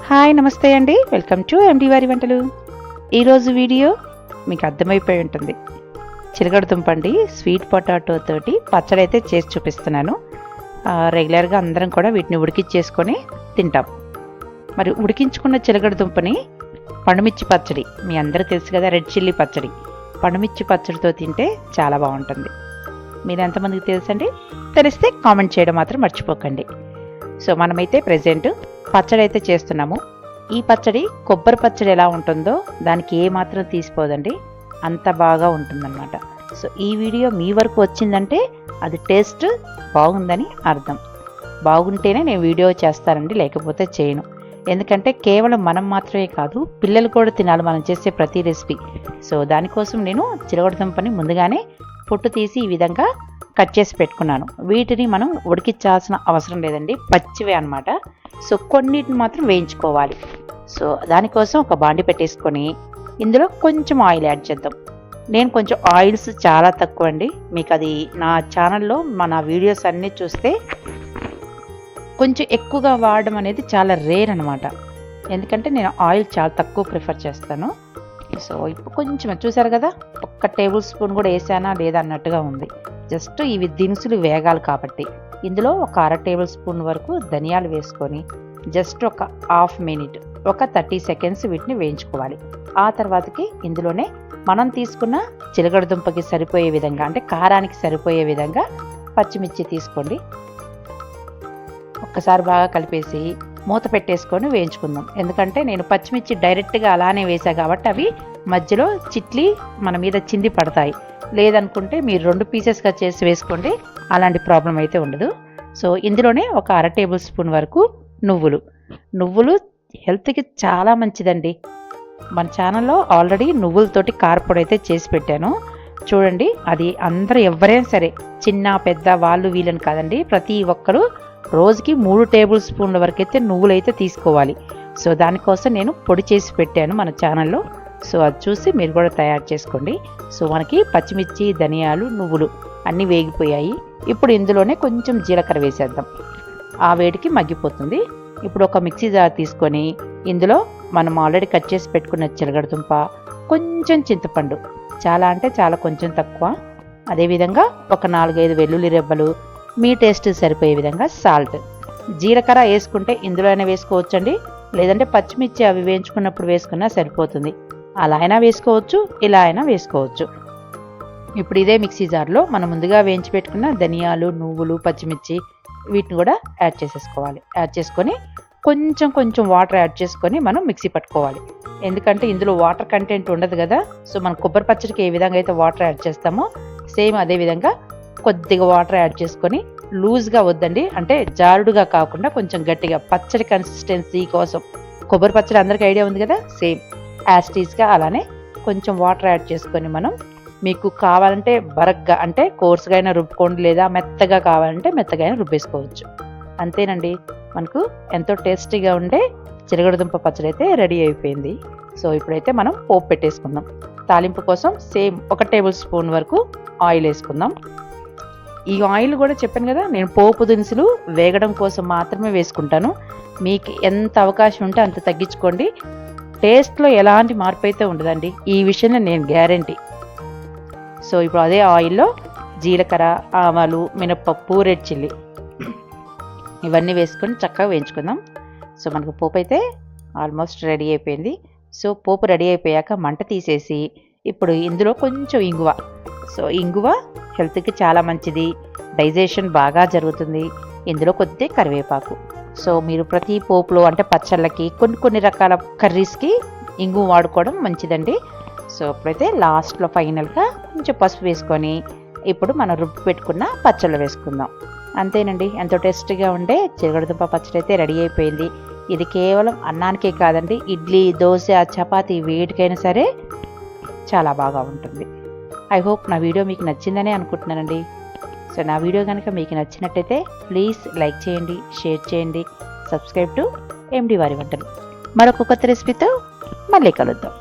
Hi నమస్తే అండి, welcome to MD వారి వంటలు. ఈరోజు వీడియో మీకు అర్థమైపోయి ఉంటుంది. చిలకడదుంప అండి, స్వీట్ పొటాటో తోటి పచ్చడి అయితే చేసి చూపిస్తున్నాను. రెగ్యులర్గా అందరం కూడా వీటిని ఉడికించేసుకొని తింటాం. మరి ఉడికించుకున్న చిలకడదుంపని పండుమిర్చి పచ్చడి, మీ అందరూ తెలుసు కదా, రెడ్ చిల్లీ పచ్చడి, పండుమిర్చి పచ్చడితో తింటే చాలా బాగుంటుంది. మీరు ఎంతమందికి తెలుసండి? తెలిస్తే కామెంట్ చేయడం మాత్రం మర్చిపోకండి. సో మనమైతే ప్రజెంట్ పచ్చడి అయితే చేస్తున్నాము. ఈ పచ్చడి కొబ్బరి పచ్చడి ఎలా ఉంటుందో దానికి ఏ మాత్రం తీసిపోదండి, అంత బాగా ఉంటుందన్నమాట. సో ఈ వీడియో మీ వరకు వచ్చిందంటే అది టేస్ట్ బాగుందని అర్థం. బాగుంటేనే నేను వీడియో చేస్తానండి, లేకపోతే చేయను. ఎందుకంటే కేవలం మనం మాత్రమే కాదు, పిల్లలు కూడా తినాలి మనం చేసే ప్రతి రెసిపీ. సో దానికోసం నేను చిలకడదుంపని ముందుగానే పొట్టు తీసి ఈ విధంగా కట్ చేసి పెట్టుకున్నాను. వీటిని మనం ఉడికించాల్సిన అవసరం లేదండి, పచ్చివే అనమాట. సో కొన్నిటిని మాత్రం వేయించుకోవాలి. సో దానికోసం ఒక బాండి పెట్టేసుకొని ఇందులో కొంచెం ఆయిల్ యాడ్ చేద్దాం. నేను కొంచెం ఆయిల్స్ చాలా తక్కువ అండి, మీకు అది నా ఛానల్లో మన వీడియోస్ అన్నీ చూస్తే కొంచెం ఎక్కువగా వాడడం అనేది చాలా రేర్ అనమాట. ఎందుకంటే నేను ఆయిల్ చాలా తక్కువ ప్రిఫర్ చేస్తాను. సో ఇప్పుడు కొంచెం చూసారు కదా, ఒక్క టేబుల్ స్పూన్ కూడా వేసానా లేదా అన్నట్టుగా ఉంది. జస్ట్ ఇవి దినుసులు వేగాలి కాబట్టి ఇందులో ఒక అర టేబుల్ స్పూన్ వరకు ధనియాలు వేసుకొని జస్ట్ ఒక హాఫ్ మినిట్, ఒక 30 సెకండ్స్ వీటిని వేయించుకోవాలి. ఆ తర్వాతకి ఇందులోనే మనం తీసుకున్న చిలకడదుంపకి సరిపోయే విధంగా, అంటే కారానికి సరిపోయే విధంగా పచ్చిమిర్చి తీసుకోండి. ఒక్కసారి బాగా కలిపేసి మూత పెట్టేసుకొని వేయించుకుందాం. ఎందుకంటే నేను పచ్చిమిర్చి డైరెక్ట్గా అలానే వేసా కాబట్టి అవి మధ్యలో చిట్లి మన మీద చింది పడతాయి. లేదనుకుంటే మీరు 2 పీసెస్గా చేసి వేసుకోండి, అలాంటి ప్రాబ్లం అయితే ఉండదు. సో ఇందులోనే ఒక అర టేబుల్ స్పూన్ వరకు నువ్వులు హెల్త్కి చాలా మంచిదండి. మన ఛానల్లో ఆల్రెడీ నువ్వులతోటి కారపొడి అయితే చేసి పెట్టాను చూడండి. అది అందరూ ఎవరైనా సరే, చిన్న పెద్ద వాళ్ళు వీళ్ళని కాదండి, ప్రతి ఒక్కరూ రోజుకి 3 టేబుల్ స్పూన్ల వరకు అయితే నువ్వులు అయితే తీసుకోవాలి. సో దానికోసం నేను పొడి చేసి పెట్టాను మన ఛానల్లో. సో అది చూసి మీరు కూడా తయారు చేసుకోండి. సో మనకి పచ్చిమిర్చి, ధనియాలు, నువ్వులు అన్నీ వేగిపోయాయి. ఇప్పుడు ఇందులోనే కొంచెం జీలకర్ర వేసేద్దాం, ఆ వేడికి మగ్గిపోతుంది. ఇప్పుడు ఒక మిక్సీ జార్ తీసుకొని ఇందులో మనం ఆల్రెడీ కట్ చేసి పెట్టుకున్న చిలకడదుంప, కొంచెం చింతపండు, చాలా అంటే చాలా కొంచెం తక్కువ, అదేవిధంగా ఒక 4-5 వెల్లుల్లి రెబ్బలు, మీ టేస్ట్ సరిపోయే విధంగా సాల్ట్, జీలకర్ర వేసుకుంటే ఇందులోనే వేసుకోవచ్చండి, లేదంటే పచ్చిమిర్చి అవి వేయించుకున్నప్పుడు వేసుకున్నా సరిపోతుంది. అలా అయినా వేసుకోవచ్చు, ఇలా అయినా వేసుకోవచ్చు. ఇప్పుడు ఇదే మిక్సీ జార్లో మనం ముందుగా వేయించి పెట్టుకున్న ధనియాలు, నువ్వులు, పచ్చిమిర్చి వీటిని కూడా యాడ్ చేసేసుకోవాలి. యాడ్ చేసుకొని కొంచెం వాటర్ యాడ్ చేసుకొని మనం మిక్సీ పట్టుకోవాలి. ఎందుకంటే ఇందులో వాటర్ కంటెంట్ ఉండదు కదా. సో మనం కొబ్బరి పచ్చడికి ఏ విధంగా అయితే వాటర్ యాడ్ చేస్తామో సేమ్ అదే విధంగా కొద్దిగా వాటర్ యాడ్ చేసుకొని, లూజ్గా వద్దండి, అంటే జారుడుగా కాకుండా కొంచెం గట్టిగా, పచ్చడి కన్సిస్టెన్సీ కోసం. కొబ్బరి పచ్చడి అందరికీ ఐడియా ఉంది కదా, సేమ్ యాస్టీస్గా అలానే కొంచెం వాటర్ యాడ్ చేసుకొని మనం, మీకు కావాలంటే బరగ్గా అంటే కోర్సుగా అయినా రుబ్బుకోండి, లేదా మెత్తగా కావాలంటే మెత్తగా అయినా రుబ్బేసుకోవచ్చు. అంతేనండి, మనకు ఎంతో టేస్టీగా ఉండే చిలకడదుంప పచ్చడి అయితే రెడీ అయిపోయింది. సో ఇప్పుడైతే మనం పోపు పెట్టేసుకుందాం. తాలింపు కోసం సేమ్ 1 టేబుల్ స్పూన్ వరకు ఆయిల్ వేసుకుందాం. ఈ ఆయిల్ కూడా చెప్పాను కదా, నేను పోపు దినుసులు వేగడం కోసం మాత్రమే వేసుకుంటాను. మీకు ఎంత అవకాశం ఉంటే అంత తగ్గించుకోండి, టేస్ట్లో ఎలాంటి మార్పు అయితే ఉండదండి, ఈ విషయంలో నేను గ్యారంటీ. సో ఇప్పుడు అదే ఆయిల్లో జీలకర్ర, ఆవాలు, మినప్పప్పు, రెడ్ చిల్లీ ఇవన్నీ వేసుకొని చక్కగా వేయించుకుందాం. సో మనకు పోపు అయితే ఆల్మోస్ట్ రెడీ అయిపోయింది. సో పోపు రెడీ అయిపోయాక మంట తీసేసి ఇప్పుడు ఇందులో కొంచెం ఇంగువ. సో ఇంగువ హెల్త్కి చాలా మంచిది, డైజెషన్ బాగా జరుగుతుంది. ఇందులో కొద్దిగా కరివేపాకు. సో మీరు ప్రతి పోపులో అంటే పచ్చళ్ళకి, కొన్ని రకాల కర్రీస్కి ఇంగువ వాడుకోవడం మంచిదండి. సో ఇప్పుడైతే లాస్ట్లో ఫైనల్గా కొంచెం పసుపు వేసుకొని ఇప్పుడు మనం రుబ్బు పెట్టుకున్న పచ్చళ్ళు వేసుకుందాం. అంతేనండి, ఎంతో టేస్టీగా ఉండే చిలకడదుంప పచ్చడి అయితే రెడీ అయిపోయింది. ఇది కేవలం అన్నానికే కాదండి, ఇడ్లీ, దోశ, చపాతీ వేటికైనా సరే చాలా బాగా ఉంటుంది. ఐ హోప్ నా వీడియో మీకు నచ్చిందని అనుకుంటున్నానండి. సో నా వీడియో కనుక మీకు నచ్చినట్టయితే ప్లీజ్ లైక్ చేయండి, షేర్ చేయండి, సబ్స్క్రైబ్ టు ఎండి వారి వంటలు. మరొక కొత్త రెసిపీతో మళ్ళీ కలుద్దాం.